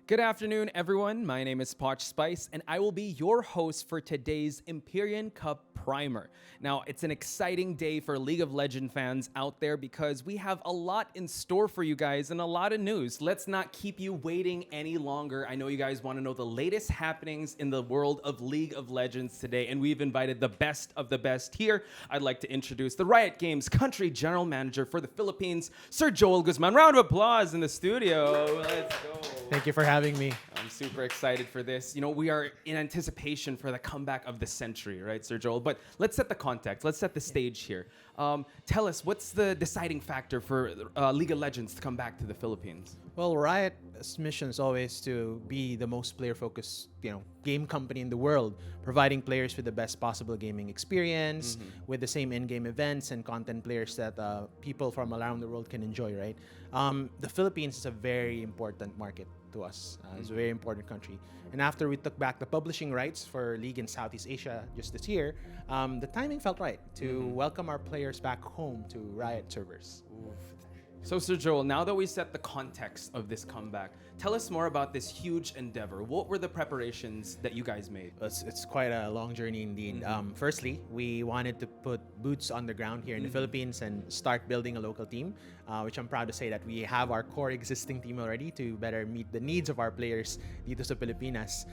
Good afternoon, everyone. My name is Potch Spice, and I will be your host for today's Empyrean Cup Primer. Now, it's an exciting day for League of Legends fans out there because we have a lot in store for you guys and a lot of news. Let's not keep you waiting any longer. I know you guys want to know the latest happenings in the world of League of Legends today, and we've invited the best of the best here. I'd like to introduce the Riot Games Country General Manager for the Philippines, Sir Joel Guzman. Round of applause in the studio. Let's go. Thank you for having me. I'm super excited for this. You know, we are in anticipation for the comeback of the century, right, Sir Joel? But let's set the context. Let's set the stage here. Tell us, what's the deciding factor for League of Legends to come back to the Philippines? Well, Riot's mission is always to be the most player-focused, game company in the world, providing players with the best possible gaming experience, with the same in-game events and content players that people from around the world can enjoy, right? The Philippines is a very important market to us. It's a very important country. And after we took back the publishing rights for League in Southeast Asia just this year, the timing felt right to welcome our players back home to Riot servers. So, Sir Joel, now that we set the context of this comeback, tell us more about this huge endeavor. What were the preparations that you guys made? It's quite a long journey indeed. Firstly, we wanted to put boots on the ground here in the Philippines and start building a local team, which I'm proud to say that we have our core existing team already to better meet the needs of our players dito sa Pilipinas.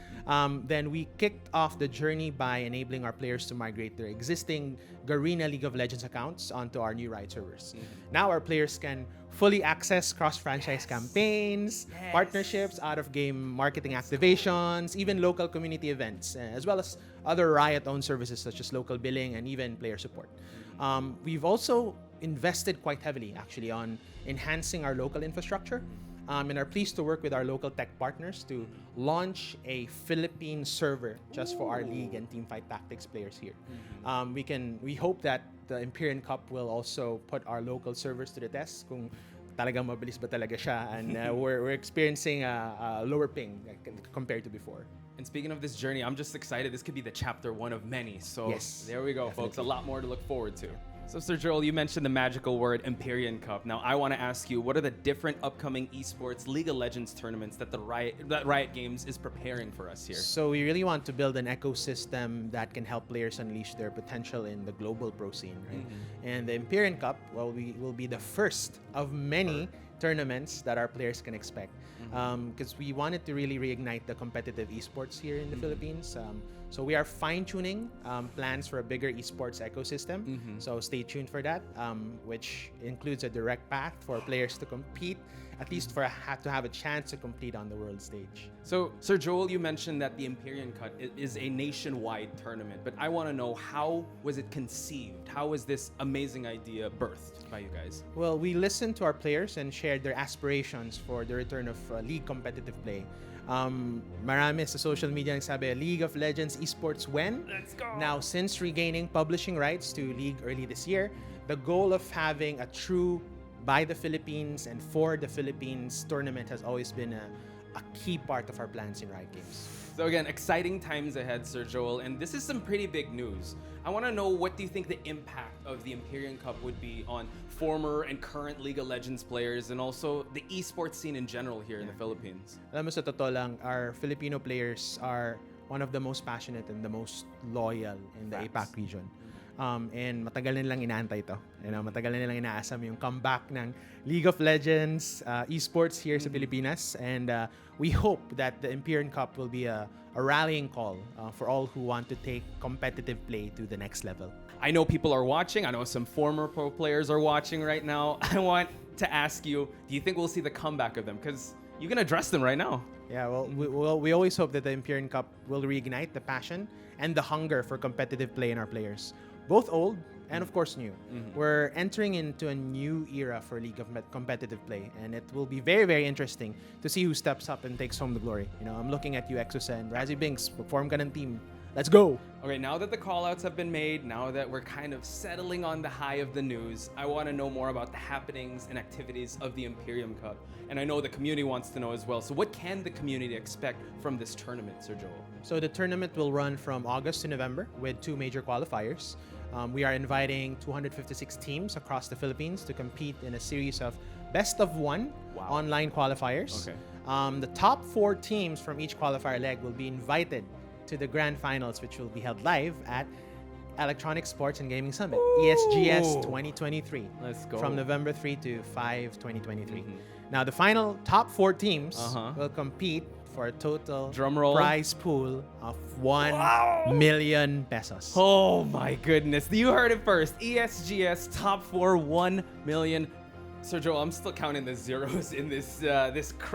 Then we kicked off the journey by enabling our players to migrate their existing Garena League of Legends accounts onto our new Riot servers. Now our players can fully access cross-franchise campaigns, partnerships, out-of-game marketing activations, even local community events, as well as other Riot-owned services such as local billing and even player support. We've also invested quite heavily, actually, on enhancing our local infrastructure and are pleased to work with our local tech partners to launch a Philippine server just for our League and Teamfight Tactics players here. We hope that the Empyrean Cup will also put our local servers to the test kung talagang mabilis ba talaga siya, and we're experiencing a lower ping compared to before. And speaking of this journey, I'm just excited. This could be the chapter one of many. So Yes, there we go, folks. A definitely. lot more to look forward to. So, Sir Joel, you mentioned the magical word Empyrean Cup. Now, I want to ask you, what are the different upcoming esports League of Legends tournaments that Riot Games is preparing for us here? So we really want to build an ecosystem that can help players unleash their potential in the global pro scene, right? And the Empyrean Cup, well, we will be the first of many tournaments that our players can expect, because we wanted to really reignite the competitive esports here in the Philippines. So we are fine-tuning plans for a bigger esports ecosystem. So stay tuned for that, which includes a direct path for players to compete, at least to have a chance to compete on the world stage. So, Sir Joel, you mentioned that the Empyrean Cup is a nationwide tournament, but I want to know, how was it conceived? How was this amazing idea birthed by you guys? Well, we listened to our players and shared their aspirations for the return of league competitive play. Marami sa social media nagsabi, League of Legends Esports when? Let's go! Now, since regaining publishing rights to League early this year, the goal of having a true by the Philippines and for the Philippines tournament has always been a key part of our plans in Riot Games. So again, exciting times ahead, Sir Joel, and this is some pretty big news. I want to know, what do you think the impact of the Empyrean Cup would be on former and current League of Legends players and also the esports scene in general here in the Philippines? Alam mo, sa totoo lang, our Filipino players are one of the most passionate and the most loyal in the Facts. APAC region. And matagal na nilang inaantay ito. Matagal na nilang inaasam yung comeback ng League of Legends esports here sa Pilipinas. And we hope that the Empyrean Cup will be a rallying call for all who want to take competitive play to the next level. I know people are watching. I know some former pro players are watching right now. I want to ask you, do you think we'll see the comeback of them? Because you can address them right now. Yeah, well, we always hope that the Empyrean Cup will reignite the passion and the hunger for competitive play in our players, both old and of course new. We're entering into a new era for League of competitive play, and it will be very, very interesting to see who steps up and takes home the glory. I'm looking at you, Exosa and Razzie Binks. Form ka ng team. Let's go! Okay, now that the callouts have been made, now that we're kind of settling on the high of the news, I want to know more about the happenings and activities of the Empyrean Cup. And I know the community wants to know as well. So what can the community expect from this tournament, Sir Joel? So the tournament will run from August to November with 2 major qualifiers. We are inviting 256 teams across the Philippines to compete in a series of best of 1 online qualifiers. Okay. The top 4 teams from each qualifier leg will be invited to the grand finals, which will be held live at Electronic Sports and Gaming Summit, ESGS 2023. Let's go. From November 3 to 5, 2023. Now, the final top 4 teams will compete for a total Drum roll. prize pool of 1,000,000 pesos. Oh my goodness. You heard it first. ESGS top 4, 1 million. Sir Joel, I'm still counting the zeros in this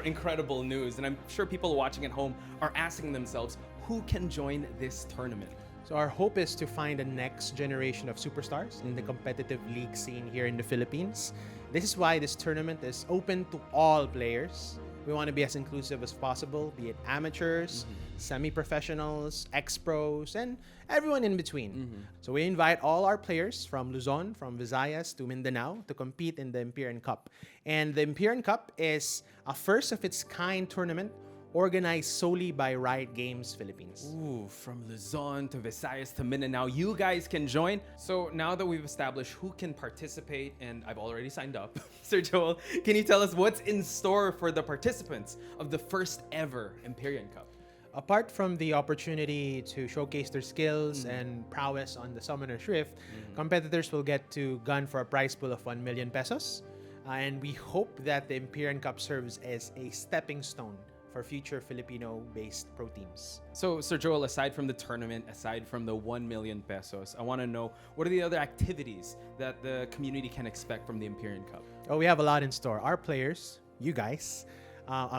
incredible news. And I'm sure people watching at home are asking themselves, who can join this tournament? So our hope is to find the next generation of superstars in the competitive league scene here in the Philippines. This is why this tournament is open to all players. We want to be as inclusive as possible, be it amateurs, semi-professionals, ex-pros, and everyone in between. So we invite all our players from Luzon, from Visayas to Mindanao to compete in the Empyrean Cup. And the Empyrean Cup is a first-of-its-kind tournament organized solely by Riot Games Philippines. Ooh, from Luzon to Visayas to Mindanao, you guys can join. So now that we've established who can participate, and I've already signed up, Sir Joel, can you tell us what's in store for the participants of the first ever Empyrean Cup? Apart from the opportunity to showcase their skills and prowess on the Summoner's Rift, competitors will get to gun for a prize pool of 1,000,000 pesos. And we hope that the Empyrean Cup serves as a stepping stone for future Filipino-based pro teams. So, Sir Joel, aside from the tournament, aside from the 1,000,000 pesos, I want to know, what are the other activities that the community can expect from the Empyrean Cup? Oh, we have a lot in store. Our players, you guys,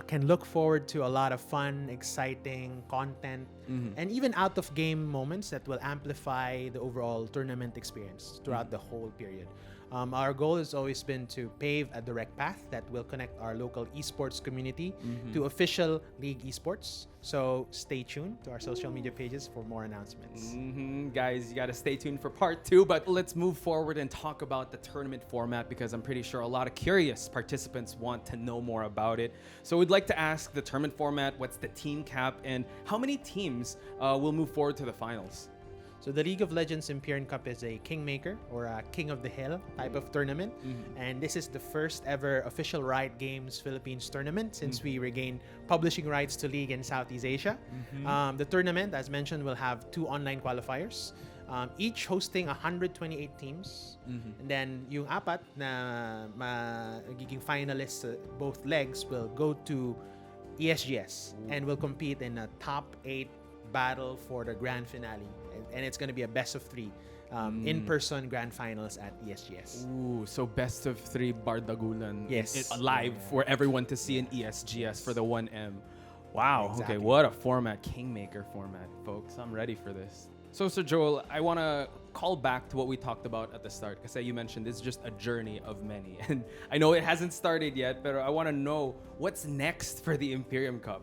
can look forward to a lot of fun, exciting content, and even out-of-game moments that will amplify the overall tournament experience throughout the whole period. Our goal has always been to pave a direct path that will connect our local esports community to official league esports. So stay tuned to our social media pages for more announcements. Guys, you got to stay tuned for part 2, but let's move forward and talk about the tournament format, because I'm pretty sure a lot of curious participants want to know more about it. So we'd like to ask the tournament format, what's the team cap, and how many teams will move forward to the finals? So the League of Legends Empyrean Cup is a kingmaker, or a king of the hill type of tournament. And this is the first ever official Riot Games Philippines tournament since we regained publishing rights to League in Southeast Asia. The tournament, as mentioned, will have 2 online qualifiers, each hosting 128 teams. And then yung apat na magiging finalists sa both legs will go to ESGS and will compete in a top 8 battle for the grand finale. And it's going to be a best of 3 in-person grand finals at ESGS. Ooh, so best of 3 Bardagulan. Yes. Live for everyone to see in ESGS for the 1M. Wow. Exactly. Okay, what a format. Kingmaker format, folks. I'm ready for this. So, Sir Joel, I want to call back to what we talked about at the start, because you mentioned this is just a journey of many. And I know it hasn't started yet, but I want to know what's next for the Empyrean Cup.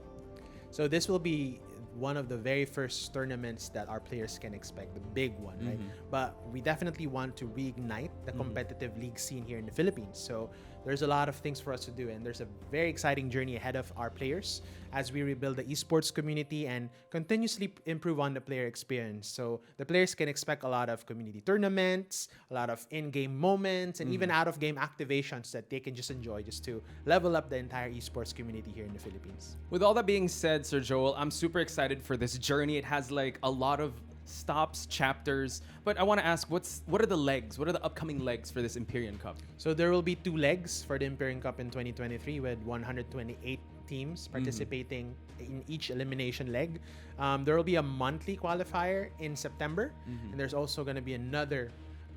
So this will be one of the very first tournaments that our players can expect, the big one, right? But we definitely want to reignite the competitive league scene here in the Philippines. So there's a lot of things for us to do, and there's a very exciting journey ahead of our players as we rebuild the esports community and continuously improve on the player experience. So the players can expect a lot of community tournaments, a lot of in-game moments, and even out-of-game activations that they can just enjoy just to level up the entire esports community here in the Philippines. With all that being said, Sir Joel, I'm super excited for this journey. It has like a lot of stops, chapters, but I want to ask, what are the legs? What are the upcoming legs for this Empyrean Cup? So there will be 2 legs for the Empyrean Cup in 2023 with 128 teams participating in each elimination leg. There will be a monthly qualifier in September, and there's also going to be another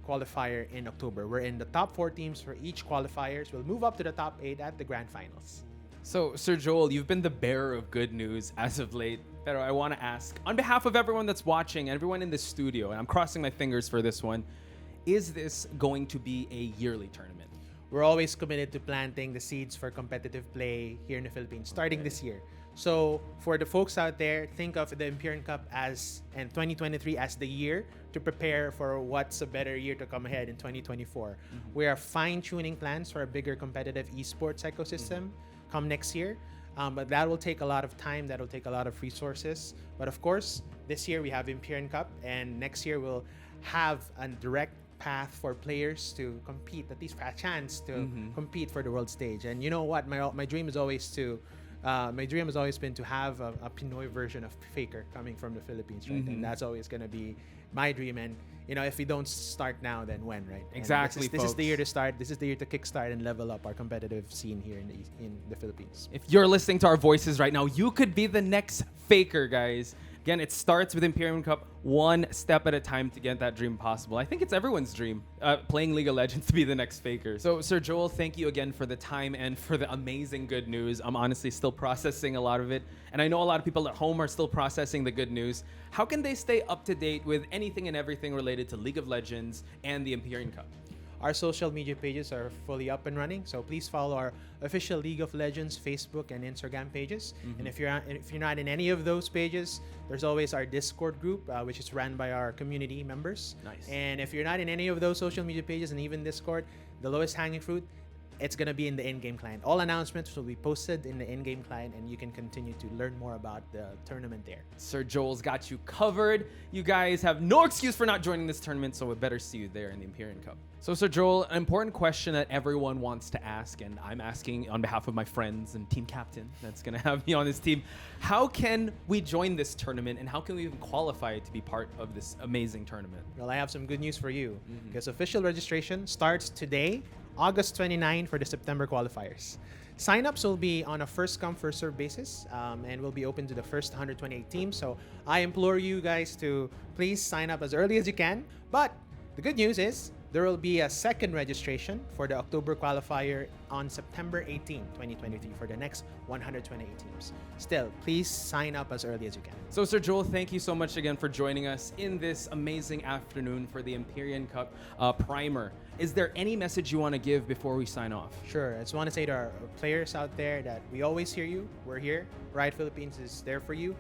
qualifier in October, wherein the top 4 teams for each qualifiers will move up to the top 8 at the grand finals. So, Sir Joel, you've been the bearer of good news as of late. Pero I want to ask, on behalf of everyone that's watching, everyone in the studio, and I'm crossing my fingers for this one, is this going to be a yearly tournament? We're always committed to planting the seeds for competitive play here in the Philippines, starting this year. So for the folks out there, think of the Empyrean Cup and 2023 as the year to prepare for what's a better year to come ahead in 2024. We are fine-tuning plans for a bigger competitive esports ecosystem come next year. But that will take a lot of time. That will take a lot of resources. But of course, this year we have Empyrean Cup, and next year we'll have a direct path for players to compete, at least for a chance to compete for the world stage. And you know what? My dream is always to my dream has always been to have a Pinoy version of Faker coming from the Philippines, right? And that's always going to be my dream. And if we don't start now, then when, right? And Exactly, this is the year folks. to start. This is the year to kickstart and level up our competitive scene here in the Philippines. If you're listening to our voices right now, you could be the next Faker, guys. Again, it starts with Empyrean Cup, one step at a time to get that dream possible. I think it's everyone's dream, playing League of Legends to be the next Faker. So, Sir Joel, thank you again for the time and for the amazing good news. I'm honestly still processing a lot of it. And I know a lot of people at home are still processing the good news. How can they stay up to date with anything and everything related to League of Legends and the Empyrean Cup? Our social media pages are fully up and running, so please follow our official League of Legends Facebook and Instagram pages. And if you're not in any of those pages, there's always our Discord group, which is run by our community members. Nice. And if you're not in any of those social media pages and even Discord, the lowest hanging fruit, it's going to be in the in-game client. All announcements will be posted in the in-game client, and you can continue to learn more about the tournament there. Sir Joel's got you covered. You guys have no excuse for not joining this tournament, so we better see you there in the Empyrean Cup. So, Sir Joel, an important question that everyone wants to ask, and I'm asking on behalf of my friends and team captain that's going to have me on this team. How can we join this tournament, and how can we even qualify to be part of this amazing tournament? Well, I have some good news for you, because official registration starts today, August 29 for the September qualifiers. Sign-ups will be on a first-come, first-served basis, and will be open to the first 128 teams. So I implore you guys to please sign up as early as you can. But the good news is there will be a second registration for the October qualifier on September 18, 2023 for the next 128 teams. Still, please sign up as early as you can. So, Sir Joel, thank you so much again for joining us in this amazing afternoon for the Empyrean Cup primer. Is there any message you want to give before we sign off? Sure. I just want to say to our players out there that we always hear you. We're here. Riot Philippines is there for you.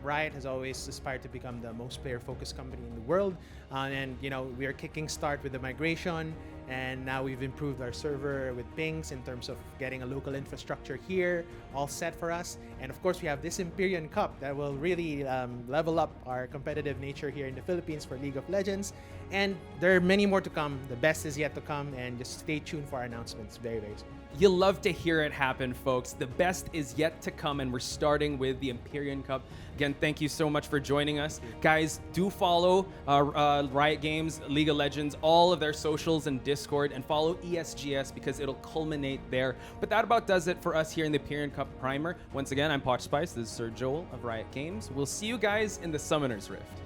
Riot has always aspired to become the most player-focused company in the world. And we are kicking start with the migration, and now we've improved our server with pings in terms of getting a local infrastructure here, all set for us. And of course, we have this Empyrean Cup that will really level up our competitive nature here in the Philippines for League of Legends. And there are many more to come. The best is yet to come, and just stay tuned for our announcements very, very soon. You'll love to hear it happen, folks. The best is yet to come, and we're starting with the Empyrean Cup. Again, thank you so much for joining us. Guys, do follow Riot Games, League of Legends, all of their socials and Discord, and follow ESGS because it'll culminate there. But that about does it for us here in the Empyrean Cup Primer. Once again, I'm Poch Spice. This is Sir Joel of Riot Games. We'll see you guys in the Summoner's Rift.